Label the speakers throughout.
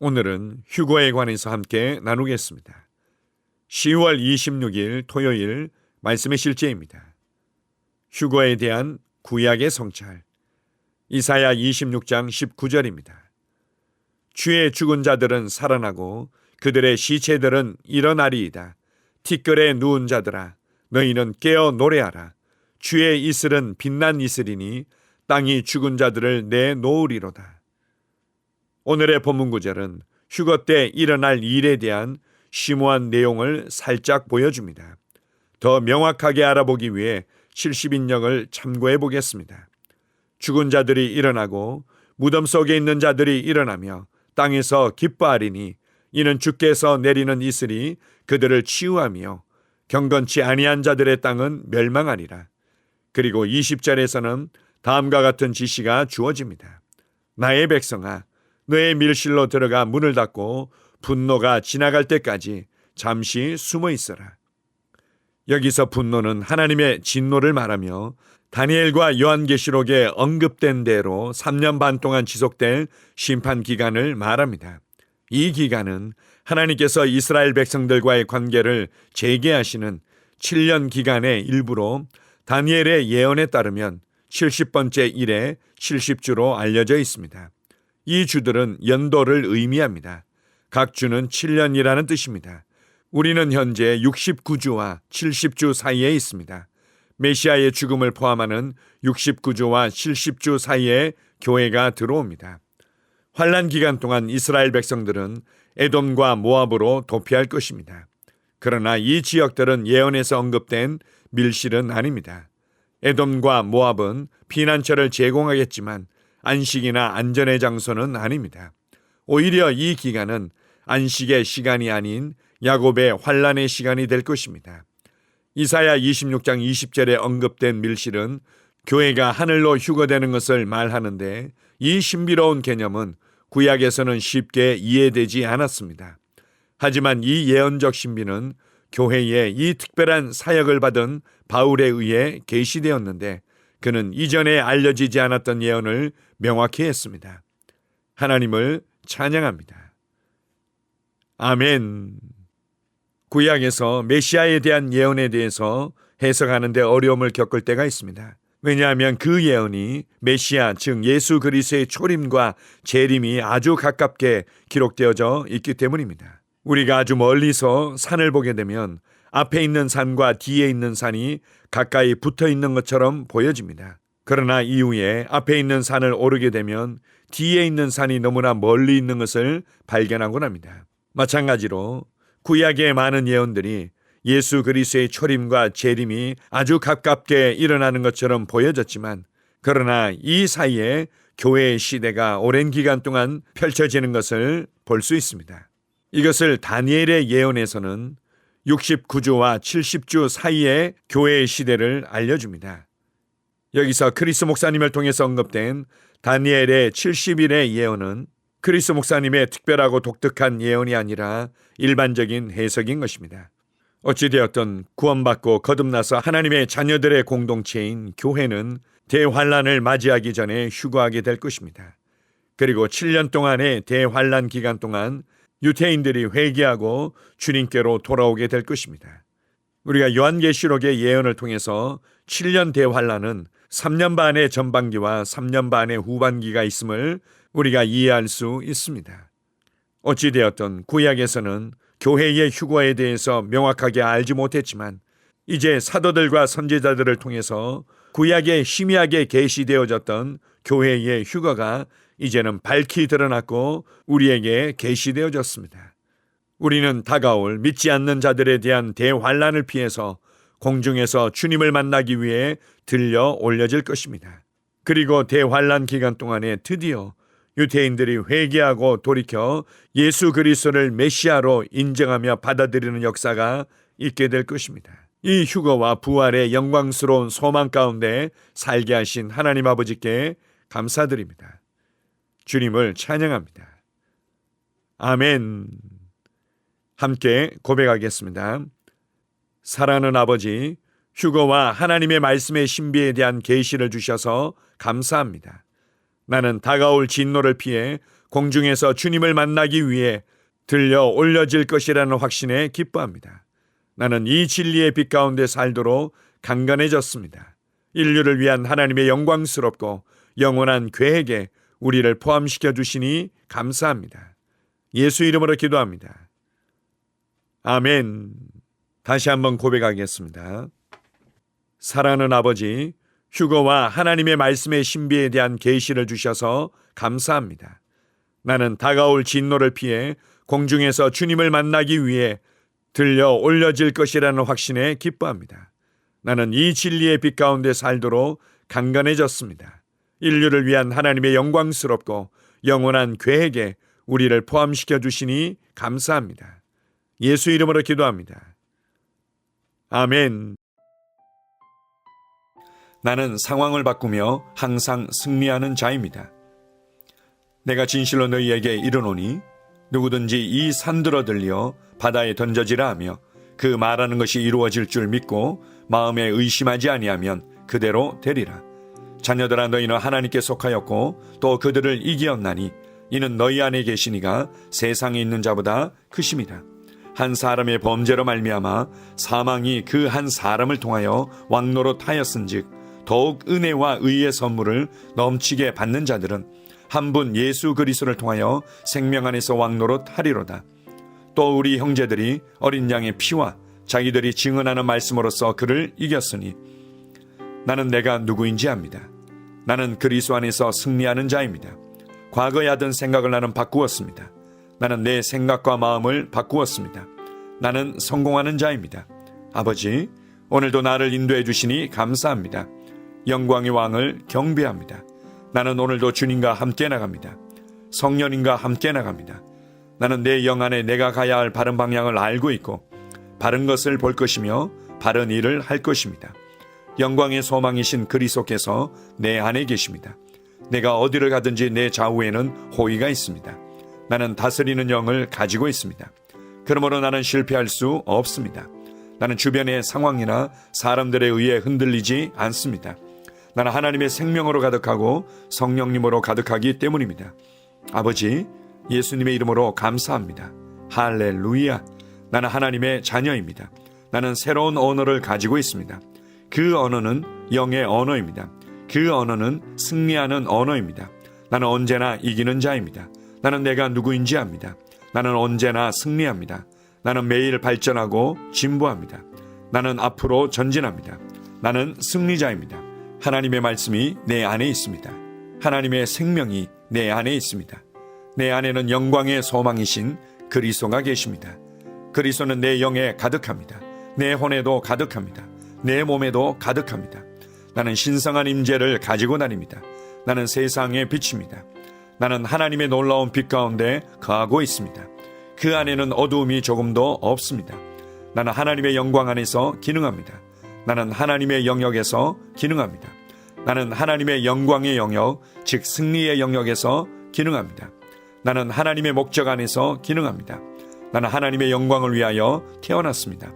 Speaker 1: 오늘은 휴거에 관해서 함께 나누겠습니다. 10월 26일 토요일 말씀의 실제입니다. 휴거에 대한 구약의 성찰. 이사야 26장 19절입니다. 주의 죽은 자들은 살아나고 그들의 시체들은 일어나리이다. 티끌에 누운 자들아, 너희는 깨어 노래하라. 주의 이슬은 빛난 이슬이니 땅이 죽은 자들을 내놓으리로다. 오늘의 본문 구절은 휴거 때 일어날 일에 대한 심오한 내용을 살짝 보여줍니다. 더 명확하게 알아보기 위해 70인역을 참고해 보겠습니다. 죽은 자들이 일어나고 무덤 속에 있는 자들이 일어나며 땅에서 기뻐하리니 이는 주께서 내리는 이슬이 그들을 치유하며 경건치 아니한 자들의 땅은 멸망하리라. 그리고 20절에서는 다음과 같은 지시가 주어집니다. 나의 백성아, 너의 밀실로 들어가 문을 닫고 분노가 지나갈 때까지 잠시 숨어 있어라. 여기서 분노는 하나님의 진노를 말하며 다니엘과 요한계시록에 언급된 대로 3년 반 동안 지속될 심판 기간을 말합니다. 이 기간은 하나님께서 이스라엘 백성들과의 관계를 재개하시는 7년 기간의 일부로 다니엘의 예언에 따르면 70번째 일에 70주로 알려져 있습니다. 이 주들은 연도를 의미합니다. 각 주는 7년이라는 뜻입니다. 우리는 현재 69주와 70주 사이에 있습니다. 메시아의 죽음을 포함하는 69주와 70주 사이에 교회가 들어옵니다. 환란 기간 동안 이스라엘 백성들은 에돔과 모압으로 도피할 것입니다. 그러나 이 지역들은 예언에서 언급된 밀실은 아닙니다. 에돔과 모압은 피난처를 제공하겠지만 안식이나 안전의 장소는 아닙니다. 오히려 이 기간은 안식의 시간이 아닌 야곱의 환란의 시간이 될 것입니다. 이사야 26장 20절에 언급된 밀실은 교회가 하늘로 휴거되는 것을 말하는데 이 신비로운 개념은 구약에서는 쉽게 이해되지 않았습니다. 하지만 이 예언적 신비는 교회에 이 특별한 사역을 받은 바울에 의해 계시되었는데 그는 이전에 알려지지 않았던 예언을 명확히 했습니다. 하나님을 찬양합니다. 아멘. 구약에서 메시아에 대한 예언에 대해서 해석하는 데 어려움을 겪을 때가 있습니다. 왜냐하면 그 예언이 메시아, 즉 예수 그리스도의 초림과 재림이 아주 가깝게 기록되어져 있기 때문입니다. 우리가 아주 멀리서 산을 보게 되면 앞에 있는 산과 뒤에 있는 산이 가까이 붙어 있는 것처럼 보여집니다. 그러나 이후에 앞에 있는 산을 오르게 되면 뒤에 있는 산이 너무나 멀리 있는 것을 발견하곤 합니다. 마찬가지로 구약의 많은 예언들이 예수 그리스도의 초림과 재림이 아주 가깝게 일어나는 것처럼 보여졌지만 그러나 이 사이에 교회의 시대가 오랜 기간 동안 펼쳐지는 것을 볼 수 있습니다. 이것을 다니엘의 예언에서는 69주와 70주 사이의 교회의 시대를 알려줍니다. 여기서 크리스 목사님을 통해서 언급된 다니엘의 70일의 예언은 크리스 목사님의 특별하고 독특한 예언이 아니라 일반적인 해석인 것입니다. 어찌되었든 구원받고 거듭나서 하나님의 자녀들의 공동체인 교회는 대환란을 맞이하기 전에 휴거하게 될 것입니다. 그리고 7년 동안의 대환란 기간 동안 유대인들이 회개하고 주님께로 돌아오게 될 것입니다. 우리가 요한계시록의 예언을 통해서 7년 대환란은 3년 반의 전반기와 3년 반의 후반기가 있음을 우리가 이해할 수 있습니다. 어찌되었든 구약에서는 교회의 휴거에 대해서 명확하게 알지 못했지만 이제 사도들과 선지자들을 통해서 구약에 희미하게 계시되어졌던 교회의 휴거가 이제는 밝히 드러났고 우리에게 계시되어졌습니다. 우리는 다가올 믿지 않는 자들에 대한 대환란을 피해서 공중에서 주님을 만나기 위해 들려 올려질 것입니다. 그리고 대환란 기간 동안에 드디어 유대인들이 회개하고 돌이켜 예수 그리스도를 메시아로 인정하며 받아들이는 역사가 있게 될 것입니다. 이 휴거와 부활의 영광스러운 소망 가운데 살게 하신 하나님 아버지께 감사드립니다. 주님을 찬양합니다. 아멘. 함께 고백하겠습니다. 사랑하는 아버지, 휴거와 하나님의 말씀의 신비에 대한 계시를 주셔서 감사합니다. 나는 다가올 진노를 피해 공중에서 주님을 만나기 위해 들려 올려질 것이라는 확신에 기뻐합니다. 나는 이 진리의 빛 가운데 살도록 강건해졌습니다. 인류를 위한 하나님의 영광스럽고 영원한 계획에 우리를 포함시켜 주시니 감사합니다. 예수 이름으로 기도합니다. 아멘. 다시 한번 고백하겠습니다. 사랑하는 아버지, 휴거와 하나님의 말씀의 신비에 대한 계시를 주셔서 감사합니다. 나는 다가올 진노를 피해 공중에서 주님을 만나기 위해 들려 올려질 것이라는 확신에 기뻐합니다. 나는 이 진리의 빛 가운데 살도록 강건해졌습니다. 인류를 위한 하나님의 영광스럽고 영원한 계획에 우리를 포함시켜 주시니 감사합니다. 예수 이름으로 기도합니다. 아멘. 나는 상황을 바꾸며 항상 승리하는 자입니다. 내가 진실로 너희에게 이르노니 누구든지 이 산들어 들려 바다에 던져지라 하며 그 말하는 것이 이루어질 줄 믿고 마음에 의심하지 아니하면 그대로 되리라. 자녀들아, 너희는 하나님께 속하였고 또 그들을 이기었나니 이는 너희 안에 계시니가 세상에 있는 자보다 크심이라. 한 사람의 범죄로 말미암아 사망이 그 한 사람을 통하여 왕노릇하였은즉 더욱 은혜와 의의 선물을 넘치게 받는 자들은 한 분 예수 그리스도를 통하여 생명 안에서 왕노릇하리로다. 또 우리 형제들이 어린 양의 피와 자기들이 증언하는 말씀으로써 그를 이겼으니 나는 내가 누구인지 압니다. 나는 그리스도 안에서 승리하는 자입니다. 과거에 하던 생각을 나는 바꾸었습니다. 나는 내 생각과 마음을 바꾸었습니다. 나는 성공하는 자입니다. 아버지, 오늘도 나를 인도해 주시니 감사합니다. 영광의 왕을 경배합니다. 나는 오늘도 주님과 함께 나갑니다. 성령님과 함께 나갑니다. 나는 내 영 안에 내가 가야 할 바른 방향을 알고 있고 바른 것을 볼 것이며 바른 일을 할 것입니다. 영광의 소망이신 그리스도께서 내 안에 계십니다. 내가 어디를 가든지 내 좌우에는 호의가 있습니다. 나는 다스리는 영을 가지고 있습니다. 그러므로 나는 실패할 수 없습니다. 나는 주변의 상황이나 사람들에 의해 흔들리지 않습니다. 나는 하나님의 생명으로 가득하고 성령님으로 가득하기 때문입니다. 아버지, 예수님의 이름으로 감사합니다. 할렐루야. 나는 하나님의 자녀입니다. 나는 새로운 언어를 가지고 있습니다. 그 언어는 영의 언어입니다. 그 언어는 승리하는 언어입니다. 나는 언제나 이기는 자입니다. 나는 내가 누구인지 압니다. 나는 언제나 승리합니다. 나는 매일 발전하고 진보합니다. 나는 앞으로 전진합니다. 나는 승리자입니다. 하나님의 말씀이 내 안에 있습니다. 하나님의 생명이 내 안에 있습니다. 내 안에는 영광의 소망이신 그리스도가 계십니다. 그리스도는 내 영에 가득합니다. 내 혼에도 가득합니다. 내 몸에도 가득합니다. 나는 신성한 임재를 가지고 다닙니다. 나는 세상의 빛입니다. 나는 하나님의 놀라운 빛 가운데 거하고 있습니다. 그 안에는 어두움이 조금도 없습니다. 나는 하나님의 영광 안에서 기능합니다. 나는 하나님의 영역에서 기능합니다. 나는 하나님의 영광의 영역, 즉 승리의 영역에서 기능합니다. 나는 하나님의 목적 안에서 기능합니다. 나는 하나님의 영광을 위하여 태어났습니다.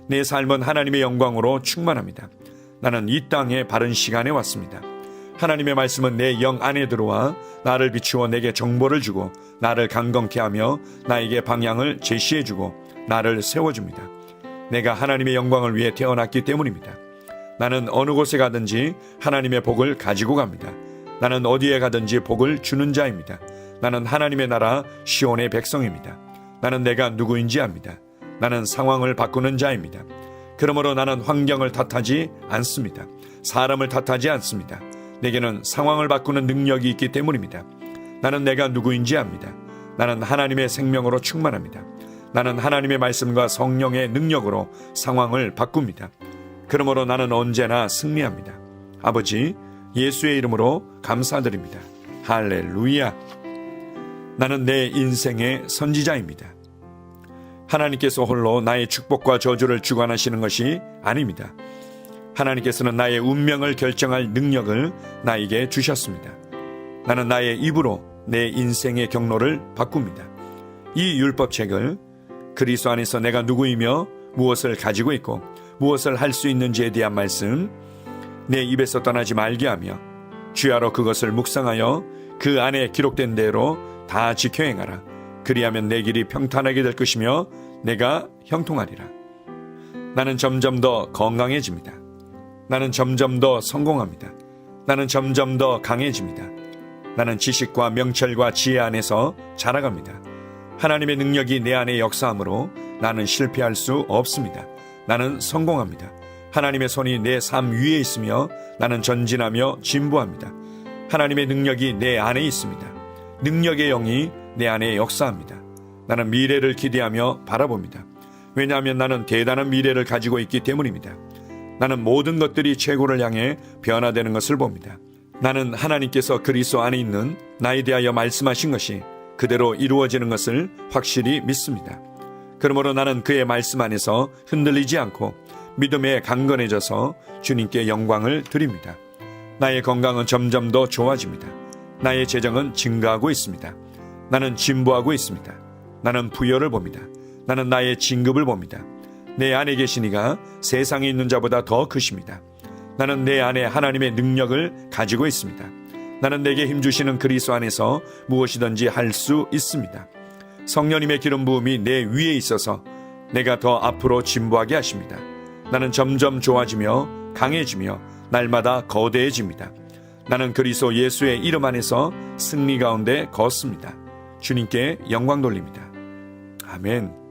Speaker 1: 내 삶은 하나님의 영광으로 충만합니다. 나는 이 땅에 바른 시간에 왔습니다. 하나님의 말씀은 내 영 안에 들어와 나를 비추어 내게 정보를 주고 나를 강건케 하며 나에게 방향을 제시해 주고 나를 세워줍니다. 내가 하나님의 영광을 위해 태어났기 때문입니다. 나는 어느 곳에 가든지 하나님의 복을 가지고 갑니다. 나는 어디에 가든지 복을 주는 자입니다. 나는 하나님의 나라 시온의 백성입니다. 나는 내가 누구인지 압니다. 나는 상황을 바꾸는 자입니다. 그러므로 나는 환경을 탓하지 않습니다. 사람을 탓하지 않습니다. 내게는 상황을 바꾸는 능력이 있기 때문입니다. 나는 내가 누구인지 압니다. 나는 하나님의 생명으로 충만합니다. 나는 하나님의 말씀과 성령의 능력으로 상황을 바꿉니다. 그러므로 나는 언제나 승리합니다. 아버지, 예수의 이름으로 감사드립니다. 할렐루야. 나는 내 인생의 선지자입니다. 하나님께서 홀로 나의 축복과 저주를 주관하시는 것이 아닙니다. 하나님께서는 나의 운명을 결정할 능력을 나에게 주셨습니다. 나는 나의 입으로 내 인생의 경로를 바꿉니다. 이 율법책을 그리스도 안에서 내가 누구이며 무엇을 가지고 있고 무엇을 할 수 있는지에 대한 말씀 내 입에서 떠나지 말게 하며 주야로 그것을 묵상하여 그 안에 기록된 대로 다 지켜 행하라. 그리하면 내 길이 평탄하게 될 것이며 내가 형통하리라. 나는 점점 더 건강해집니다. 나는 점점 더 성공합니다. 나는 점점 더 강해집니다. 나는 지식과 명철과 지혜 안에서 자라갑니다. 하나님의 능력이 내 안에 역사하므로 나는 실패할 수 없습니다. 나는 성공합니다. 하나님의 손이 내 삶 위에 있으며 나는 전진하며 진보합니다. 하나님의 능력이 내 안에 있습니다. 능력의 영이 내 안에 역사합니다. 나는 미래를 기대하며 바라봅니다. 왜냐하면 나는 대단한 미래를 가지고 있기 때문입니다. 나는 모든 것들이 최고를 향해 변화되는 것을 봅니다. 나는 하나님께서 그리스도 안에 있는 나에 대하여 말씀하신 것이 그대로 이루어지는 것을 확실히 믿습니다. 그러므로 나는 그의 말씀 안에서 흔들리지 않고 믿음에 강건해져서 주님께 영광을 드립니다. 나의 건강은 점점 더 좋아집니다. 나의 재정은 증가하고 있습니다. 나는 진보하고 있습니다. 나는 부여를 봅니다. 나는 나의 진급을 봅니다. 내 안에 계신 이가 세상에 있는 자보다 더 크십니다. 나는 내 안에 하나님의 능력을 가지고 있습니다. 나는 내게 힘주시는 그리스도 안에서 무엇이든지 할 수 있습니다. 성령님의 기름 부음이 내 위에 있어서 내가 더 앞으로 진보하게 하십니다. 나는 점점 좋아지며 강해지며 날마다 거대해집니다. 나는 그리스도 예수의 이름 안에서 승리 가운데 걷습니다. 주님께 영광 돌립니다. 아멘.